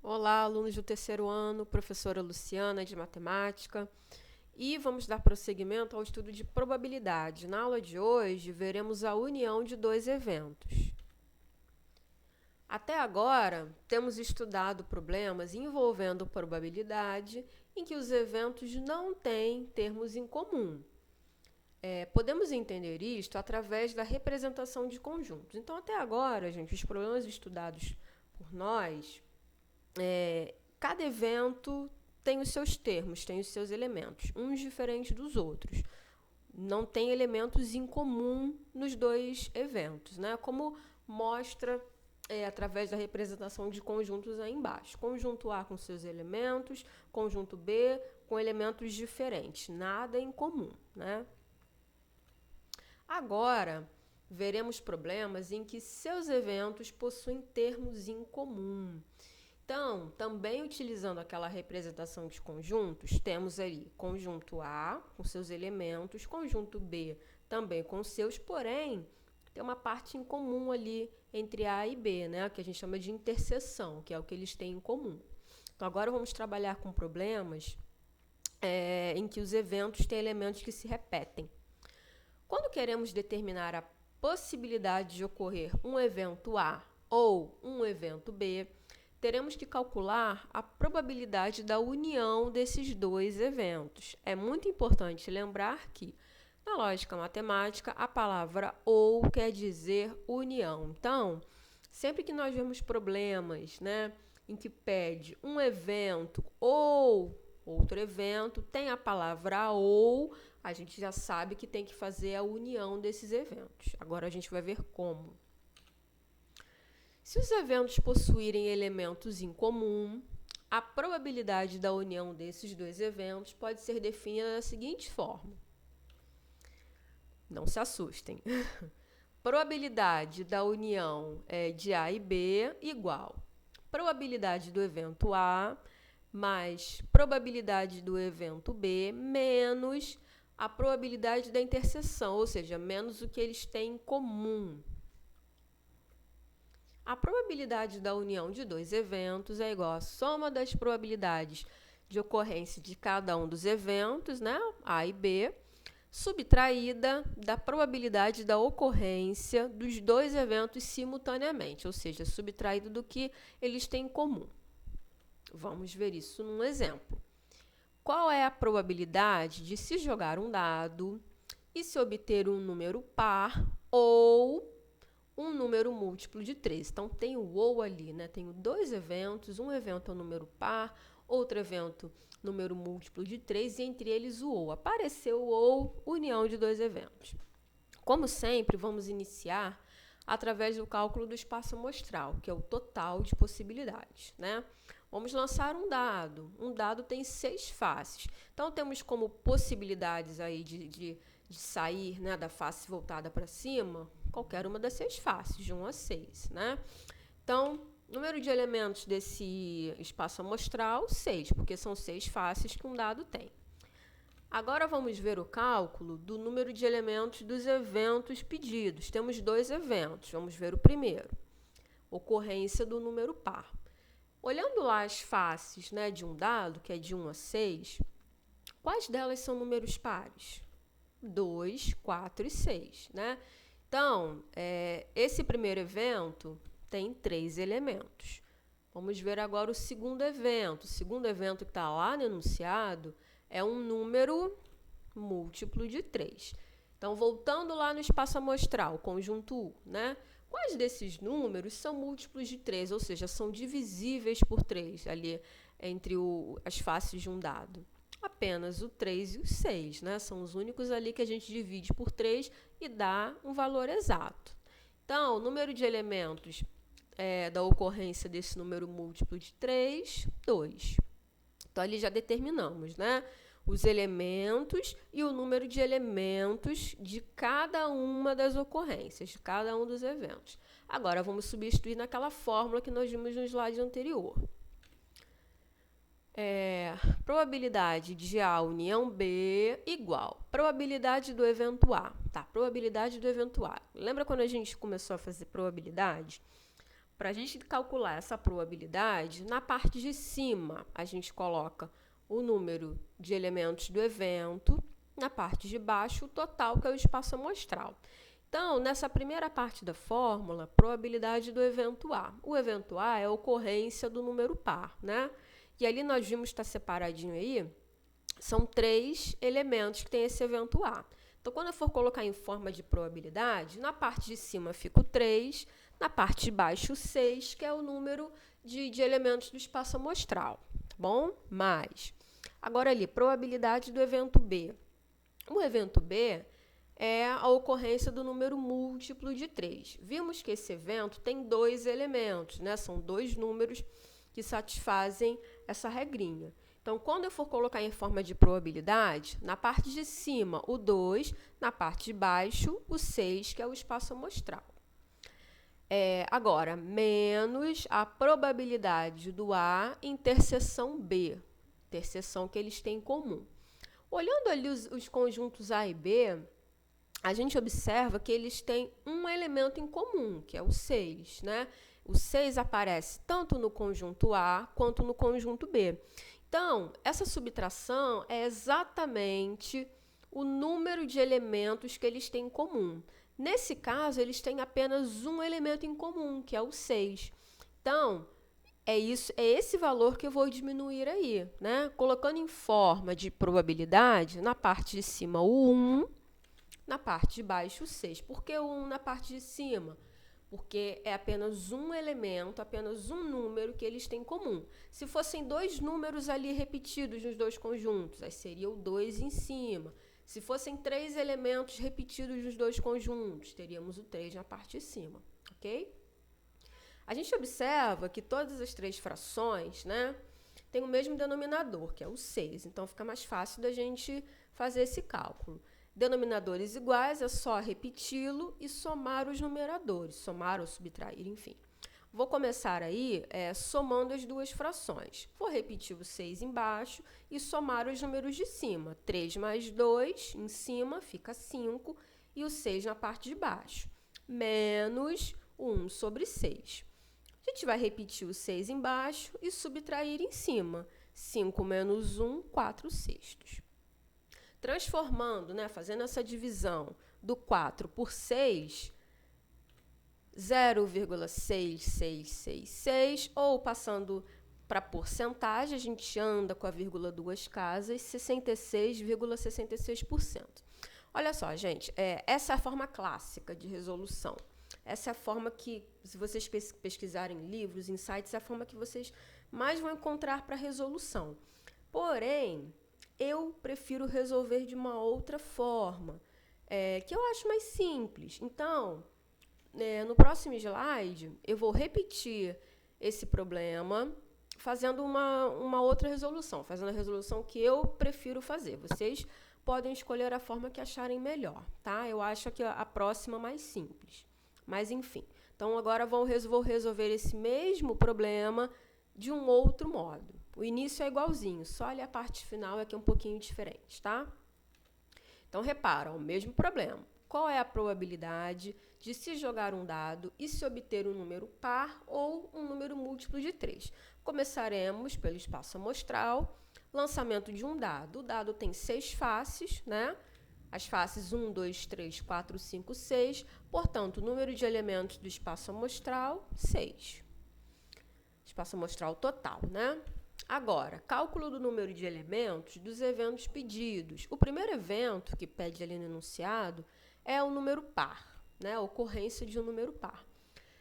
Olá, alunos do terceiro ano, professora Luciana de matemática, e vamos dar prosseguimento ao estudo de probabilidade. Na aula de hoje, veremos a união de dois eventos. Até agora, temos estudado problemas envolvendo probabilidade em que os eventos não têm termos em comum. Podemos entender isto através da representação de conjuntos. Então, até agora, gente, os problemas estudados por nós, cada evento tem os seus termos, tem os seus elementos, uns diferentes dos outros. Não tem elementos em comum nos dois eventos, né? Como mostra através da representação de conjuntos aí embaixo. Conjunto A com seus elementos, conjunto B com elementos diferentes, nada em comum, né? Agora, veremos problemas em que seus eventos possuem termos em comum. Então, também utilizando aquela representação de conjuntos, temos ali conjunto A com seus elementos, conjunto B também com seus, porém, tem uma parte em comum ali entre A e B, né? Que a gente chama de interseção, que é o que eles têm em comum. Então, agora vamos trabalhar com problemas em que os eventos têm elementos que se repetem. Quando queremos determinar a possibilidade de ocorrer um evento A ou um evento B, teremos que calcular a probabilidade da união desses dois eventos. É muito importante lembrar que, na lógica matemática, a palavra ou quer dizer união. Então, sempre que nós vemos problemas, em que pede um evento ou outro evento, tem a palavra ou, a gente já sabe que tem que fazer a união desses eventos. Agora a gente vai ver como. Se os eventos possuírem elementos em comum, a probabilidade da união desses dois eventos pode ser definida da seguinte forma. Não se assustem. Probabilidade da união de A e B igual probabilidade do evento A mais probabilidade do evento B menos a probabilidade da interseção, ou seja, menos o que eles têm em comum. A probabilidade da união de dois eventos é igual à soma das probabilidades de ocorrência de cada um dos eventos, A e B, subtraída da probabilidade da ocorrência dos dois eventos simultaneamente, ou seja, subtraído do que eles têm em comum. Vamos ver isso num exemplo. Qual é a probabilidade de se jogar um dado e se obter um número par ou um número múltiplo de 3. Então, tem o ou ali, Tenho dois eventos, um evento é um número par, outro evento número múltiplo de 3, e entre eles o ou. Apareceu o ou, união de dois eventos. Como sempre, vamos iniciar através do cálculo do espaço amostral, que é o total de possibilidades, Vamos lançar um dado. Um dado tem 6 faces. Então, temos como possibilidades aí de sair da face voltada para cima, qualquer uma das 6 faces, de 1 a 6, Então, número de elementos desse espaço amostral, 6, porque são 6 faces que um dado tem. Agora, vamos ver o cálculo do número de elementos dos eventos pedidos. Temos 2 eventos. Vamos ver o primeiro. Ocorrência do número par. Olhando lá as faces de um dado, que é de 1 a 6, quais delas são números pares? 2, 4 e 6, Então, esse primeiro evento tem 3 elementos. Vamos ver agora o segundo evento. O segundo evento que está lá no enunciado é um número múltiplo de 3. Então, voltando lá no espaço amostral, conjunto U, Quais desses números são múltiplos de 3, ou seja, são divisíveis por 3 ali entre as faces de um dado? Apenas o 3 e o 6, São os únicos ali que a gente divide por 3 e dá um valor exato. Então, o número de elementos da ocorrência desse número múltiplo de 3, 2. Então, ali já determinamos, os elementos e o número de elementos de cada uma das ocorrências, de cada um dos eventos. Agora, vamos substituir naquela fórmula que nós vimos no slide anterior. Probabilidade de A união B igual probabilidade do evento A. Probabilidade do evento A. Lembra quando a gente começou a fazer probabilidade? Para a gente calcular essa probabilidade, na parte de cima, a gente coloca o número de elementos do evento, na parte de baixo, o total, que é o espaço amostral. Então, nessa primeira parte da fórmula, probabilidade do evento A. O evento A é a ocorrência do número par, né? E ali nós vimos que está separadinho aí, são 3 elementos que tem esse evento A. Então, quando eu for colocar em forma de probabilidade, na parte de cima fica o 3, na parte de baixo o 6, que é o número de elementos do espaço amostral, tá bom? Mais. Agora ali, probabilidade do evento B. O evento B é a ocorrência do número múltiplo de 3. Vimos que esse evento tem 2 elementos, né? São 2 números que satisfazem essa regrinha. Então, quando eu for colocar em forma de probabilidade, na parte de cima o 2, na parte de baixo o 6, que é o espaço amostral. Agora, menos a probabilidade do A interseção B, interseção que eles têm em comum. Olhando ali os conjuntos A e B, a gente observa que eles têm um elemento em comum, que é o 6, né? O 6 aparece tanto no conjunto A quanto no conjunto B. Então, essa subtração é exatamente o número de elementos que eles têm em comum. Nesse caso, eles têm apenas um elemento em comum, que é o 6. Então, é esse valor que eu vou diminuir aí, né? Colocando em forma de probabilidade, na parte de cima o 1, na parte de baixo o 6. Por que o 1 na parte de cima? Porque é apenas um elemento, apenas um número que eles têm em comum. Se fossem 2 números ali repetidos nos 2 conjuntos, aí seria o 2 em cima. Se fossem 3 elementos repetidos nos 2 conjuntos, teríamos o 3 na parte de cima, ok? A gente observa que todas as 3 frações, né, têm o mesmo denominador, que é o 6. Então, fica mais fácil da gente fazer esse cálculo. Denominadores iguais, é só repeti-lo e somar os numeradores, somar ou subtrair, enfim. Vou começar aí somando as 2 frações. Vou repetir o 6 embaixo e somar os números de cima. 3 mais 2 em cima fica 5 e o 6 na parte de baixo. Menos 1 sobre 6. A gente vai repetir o 6 embaixo e subtrair em cima. 5 menos 1, 4/6. Transformando, né, fazendo essa divisão do 4 por 6, 0,6666, ou passando para porcentagem, a gente anda com a vírgula 2 casas, 66,66%. Olha só, gente, essa é a forma clássica de resolução. Essa é a forma que, se vocês pesquisarem livros, em sites, é a forma que vocês mais vão encontrar para resolução. Porém, eu prefiro resolver de uma outra forma, que eu acho mais simples. Então, no próximo slide, eu vou repetir esse problema fazendo uma outra resolução, fazendo a resolução que eu prefiro fazer. Vocês podem escolher a forma que acharem melhor, tá? Eu acho que a próxima é mais simples. Mas, enfim. Então, agora vou resolver esse mesmo problema de um outro modo. O início é igualzinho, só ali a parte final é que é um pouquinho diferente, tá? Então, repara, o mesmo problema. Qual é a probabilidade de se jogar um dado e se obter um número par ou um número múltiplo de 3? Começaremos pelo espaço amostral, lançamento de um dado. O dado tem 6 faces, né? As faces 1, 2, 3, 4, 5, 6. Portanto, o número de elementos do espaço amostral, 6. Espaço amostral total, né? Agora, cálculo do número de elementos dos eventos pedidos. O primeiro evento que pede ali no enunciado é o número par, né? A ocorrência de um número par.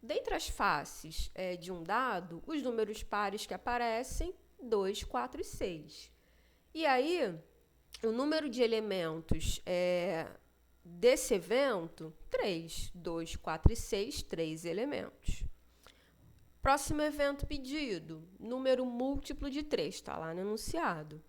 Dentre as faces de um dado, os números pares que aparecem, 2, 4 e 6. E aí, o número de elementos desse evento, 3. 2, 4 e 6, 3 elementos. Próximo evento pedido, número múltiplo de 3, está lá no enunciado.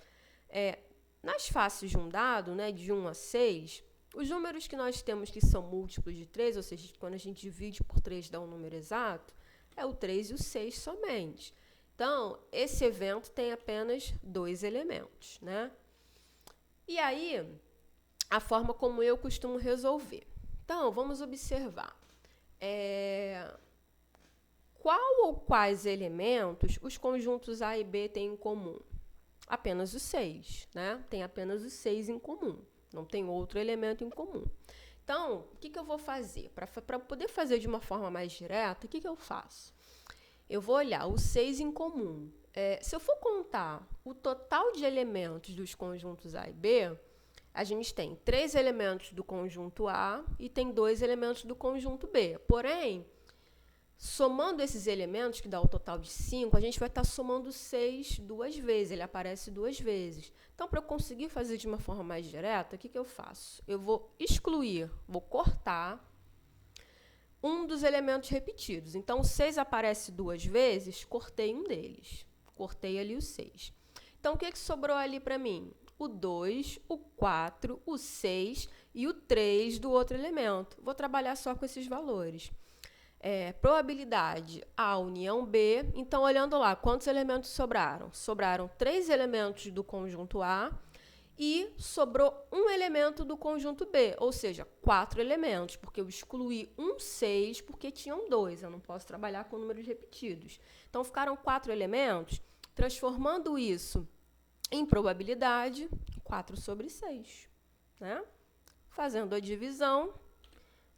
Nas faces de um dado, né, de 1 a 6, os números que nós temos que são múltiplos de 3, ou seja, quando a gente divide por 3 dá um número exato, é o 3 e o 6 somente. Então, esse evento tem apenas 2 elementos, né? E aí, a forma como eu costumo resolver. Então, vamos observar. qual ou quais elementos os conjuntos A e B têm em comum? Apenas os 6, né? Tem apenas os 6 em comum, não tem outro elemento em comum. Então, o que eu vou fazer? Para poder fazer de uma forma mais direta, o que eu faço? Eu vou olhar os 6 em comum. Se eu for contar o total de elementos dos conjuntos A e B, a gente tem 3 elementos do conjunto A e tem 2 elementos do conjunto B. Porém, somando esses elementos, que dá o total de 5, a gente vai estar somando 6 duas vezes, ele aparece 2 vezes. Então, para eu conseguir fazer de uma forma mais direta, o que eu faço? Eu vou excluir, vou cortar um dos elementos repetidos. Então, o 6 aparece 2 vezes, cortei um deles. Cortei ali o 6. Então, o que sobrou ali para mim? O 2, o 4, o 6 e o 3 do outro elemento. Vou trabalhar só com esses valores. Probabilidade A união B. Então, olhando lá, quantos elementos sobraram? Sobraram 3 elementos do conjunto A e sobrou um elemento do conjunto B, ou seja, 4 elementos, porque eu excluí um 6 porque tinham 2, eu não posso trabalhar com números repetidos. Então, ficaram 4 elementos, transformando isso em probabilidade, 4 sobre 6, né? Fazendo a divisão,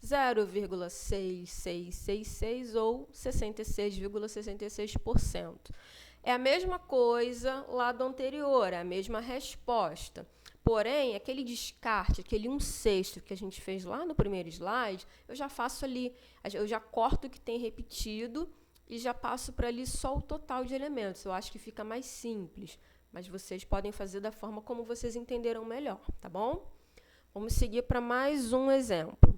0,6666 ou 66,66%. É a mesma coisa lá do anterior, é a mesma resposta. Porém, aquele descarte, aquele 1/6 que a gente fez lá no primeiro slide, eu já faço ali, eu já corto o que tem repetido e já passo para ali só o total de elementos. Eu acho que fica mais simples, mas vocês podem fazer da forma como vocês entenderam melhor, tá bom? Vamos seguir para mais um exemplo.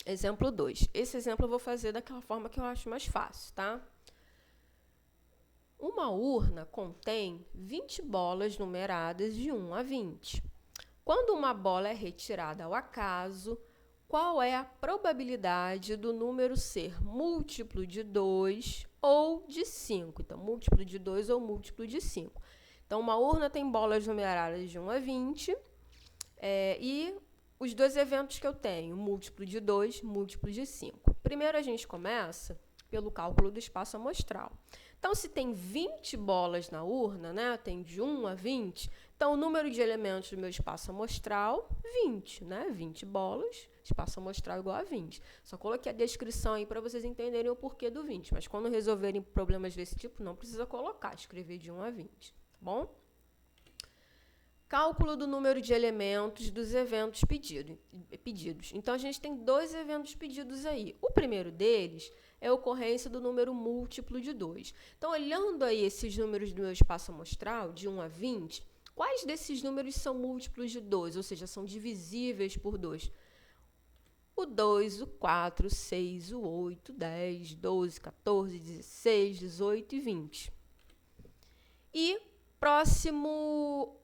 Exemplo 2. Esse exemplo eu vou fazer daquela forma que eu acho mais fácil, tá? Uma urna contém 20 bolas numeradas de 1 a 20. Quando uma bola é retirada ao acaso, qual é a probabilidade do número ser múltiplo de 2 ou de 5? Então, múltiplo de 2 ou múltiplo de 5. Então, uma urna tem bolas numeradas de 1 a 20 e os dois eventos que eu tenho, múltiplo de 2, múltiplo de 5. Primeiro, a gente começa pelo cálculo do espaço amostral. Então, se tem 20 bolas na urna, né, tem de 1 a 20, então o número de elementos do meu espaço amostral, 20, né? 20 bolas, espaço amostral igual a 20. Só coloquei a descrição aí para vocês entenderem o porquê do 20, mas quando resolverem problemas desse tipo, não precisa colocar, escrever de 1 a 20, tá bom? Cálculo do número de elementos dos eventos pedidos. Então, a gente tem 2 eventos pedidos aí. O primeiro deles é a ocorrência do número múltiplo de 2. Então, olhando aí esses números do meu espaço amostral, de 1 a 20, quais desses números são múltiplos de 2, ou seja, são divisíveis por 2? O 2, o 4, o 6, o 8, 10, 12, 14, 16, 18 e 20. E próximo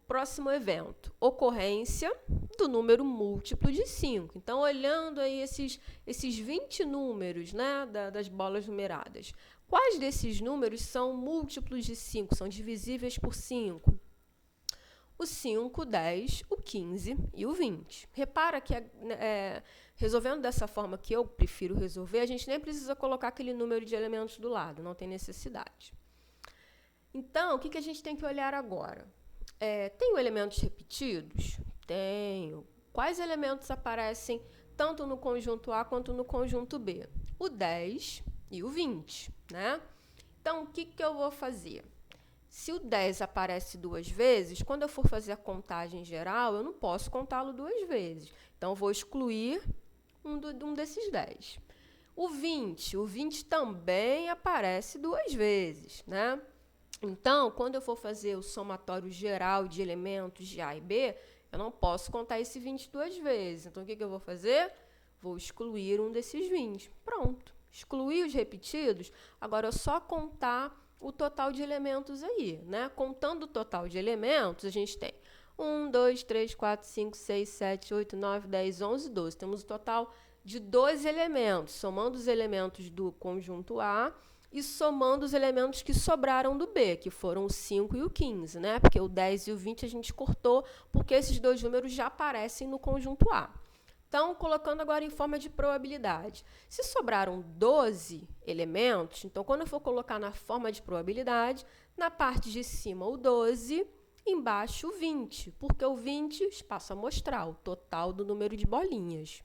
evento, ocorrência do número múltiplo de 5. Então, olhando aí esses 20 números, né, das bolas numeradas, quais desses números são múltiplos de 5, são divisíveis por 5? O 5, o 10, o 15 e o 20. Repara que, resolvendo dessa forma que eu prefiro resolver, a gente nem precisa colocar aquele número de elementos do lado, não tem necessidade. Então, o que a gente tem que olhar agora? Tenho elementos repetidos? Tenho. Quais elementos aparecem tanto no conjunto A quanto no conjunto B? O 10 e o 20, né? Então, o que eu vou fazer? Se o 10 aparece 2 vezes, quando eu for fazer a contagem geral, eu não posso contá-lo 2 vezes. Então, eu vou excluir um desses 10. O 20 também aparece 2 vezes, né? Então, quando eu for fazer o somatório geral de elementos de A e B, eu não posso contar esse 20 2 vezes. Então, o que eu vou fazer? Vou excluir um desses 20. Pronto. Excluí os repetidos, agora é só contar o total de elementos aí, né? Contando o total de elementos, a gente tem 1, 2, 3, 4, 5, 6, 7, 8, 9, 10, 11, 12. Temos o total de 12 elementos, somando os elementos do conjunto A e somando os elementos que sobraram do B, que foram o 5 e o 15, né? Porque o 10 e o 20 a gente cortou, porque esses dois números já aparecem no conjunto A. Então, colocando agora em forma de probabilidade. Se sobraram 12 elementos, então, quando eu for colocar na forma de probabilidade, na parte de cima o 12, embaixo o 20, porque o 20 espaço amostral, o total do número de bolinhas.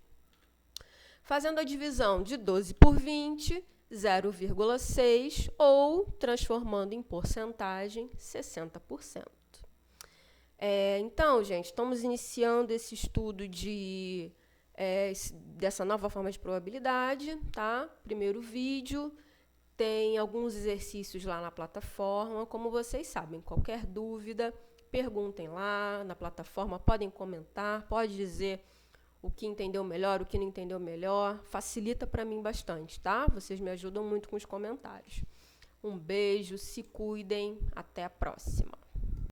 Fazendo a divisão de 12 por 20, 0,6, ou, transformando em porcentagem, 60%. Então, gente, estamos iniciando esse estudo dessa nova forma de probabilidade, tá? Primeiro vídeo, tem alguns exercícios lá na plataforma, como vocês sabem. Qualquer dúvida, perguntem lá na plataforma, podem comentar, pode dizer o que entendeu melhor, o que não entendeu melhor, facilita para mim bastante, tá? Vocês me ajudam muito com os comentários. Um beijo, se cuidem, até a próxima.